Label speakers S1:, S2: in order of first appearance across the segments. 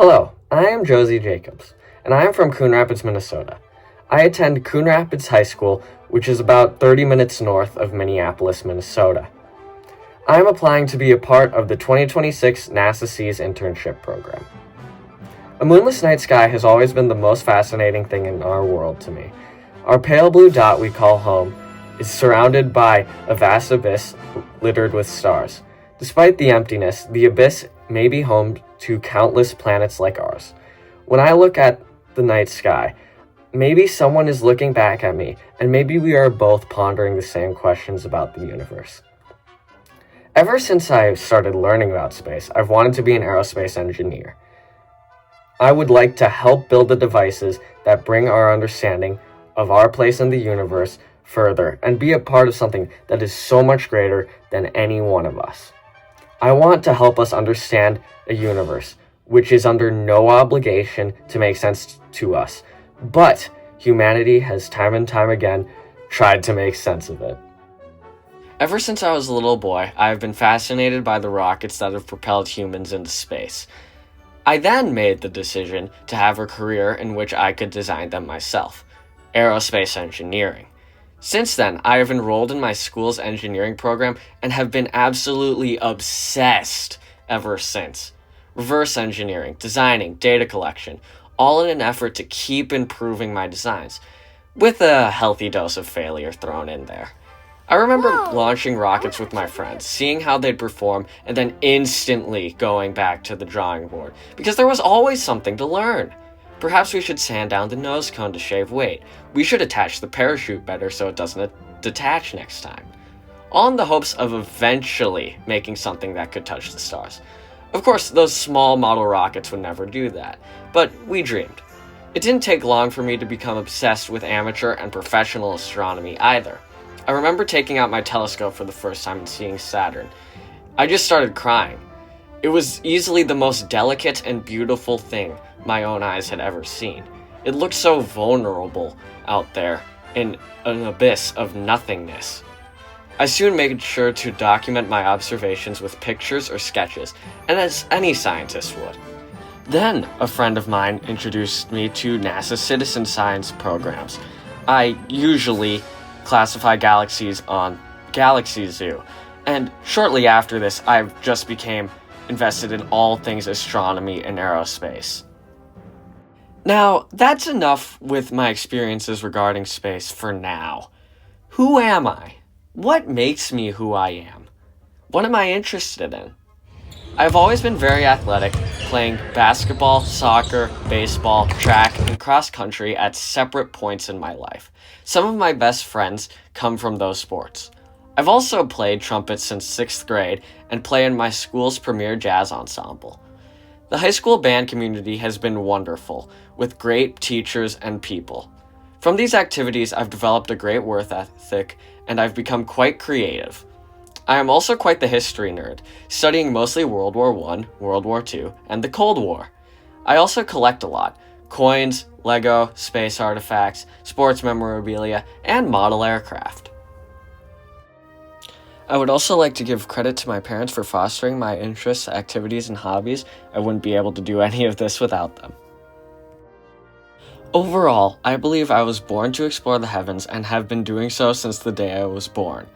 S1: Hello, I am Josie Jacobs, and I am from Coon Rapids, Minnesota. I attend Coon Rapids High School, which is about 30 minutes north of Minneapolis, Minnesota. I am applying to be a part of the 2026 NASA SEAS internship program. A moonless night sky has always been the most fascinating thing in our world to me. Our pale blue dot we call home is surrounded by a vast abyss littered with stars. Despite the emptiness, the abyss may be home to countless planets like ours. When I look at the night sky, maybe someone is looking back at me, and maybe we are both pondering the same questions about the universe. Ever since I started learning about space, I've wanted to be an aerospace engineer. I would like to help build the devices that bring our understanding of our place in the universe further and be a part of something that is so much greater than any one of us. I want to help us understand a universe which is under no obligation to make sense to us, but humanity has time and time again tried to make sense of it.
S2: Ever since I was a little boy, I have been fascinated by the rockets that have propelled humans into space. I then made the decision to have a career in which I could design them myself, aerospace engineering. Since then, I have enrolled in my school's engineering program and have been absolutely obsessed ever since. Reverse engineering, designing, data collection, all in an effort to keep improving my designs, with a healthy dose of failure thrown in there. I remember launching rockets with my friends, seeing how they'd perform, and then instantly going back to the drawing board, because there was always something to learn. Perhaps we should sand down the nose cone to shave weight. We should attach the parachute better so it doesn't detach next time. All in the hopes of eventually making something that could touch the stars. Of course, those small model rockets would never do that, but we dreamed. It didn't take long for me to become obsessed with amateur and professional astronomy either. I remember taking out my telescope for the first time and seeing Saturn. I just started crying. It was easily the most delicate and beautiful thing my own eyes had ever seen. It looked so vulnerable out there in an abyss of nothingness. I soon made sure to document my observations with pictures or sketches, and as any scientist would. Then, a friend of mine introduced me to NASA citizen science programs. I usually classify galaxies on Galaxy Zoo, and shortly after this, I just became invested in all things astronomy and aerospace. Now, that's enough with my experiences regarding space for now. Who am I? What makes me who I am? What am I interested in? I've always been very athletic, playing basketball, soccer, baseball, track, and cross country at separate points in my life. Some of my best friends come from those sports. I've also played trumpet since 6th grade and play in my school's premier jazz ensemble. The high school band community has been wonderful, with great teachers and people. From these activities, I've developed a great work ethic, and I've become quite creative. I am also quite the history nerd, studying mostly World War I, World War II, and the Cold War. I also collect a lot: coins, Lego, space artifacts, sports memorabilia, and model aircraft. I would also like to give credit to my parents for fostering my interests, activities, and hobbies. I wouldn't be able to do any of this without them. Overall, I believe I was born to explore the heavens and have been doing so since the day I was born.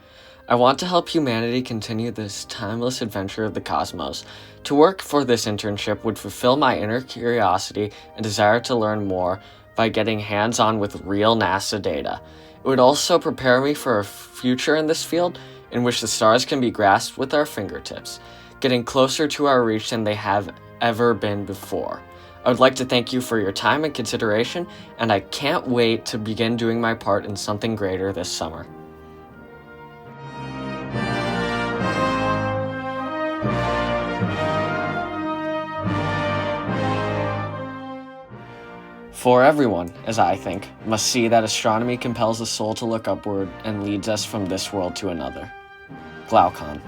S2: I want to help humanity continue this timeless adventure of the cosmos. To work for this internship would fulfill my inner curiosity and desire to learn more by getting hands-on with real NASA data. It would also prepare me for a future in this field in which the stars can be grasped with our fingertips, getting closer to our reach than they have ever been before. I would like to thank you for your time and consideration, and I can't wait to begin doing my part in something greater this summer. For everyone, as I think, must see that astronomy compels the soul to look upward and leads us from this world to another. Glaucon.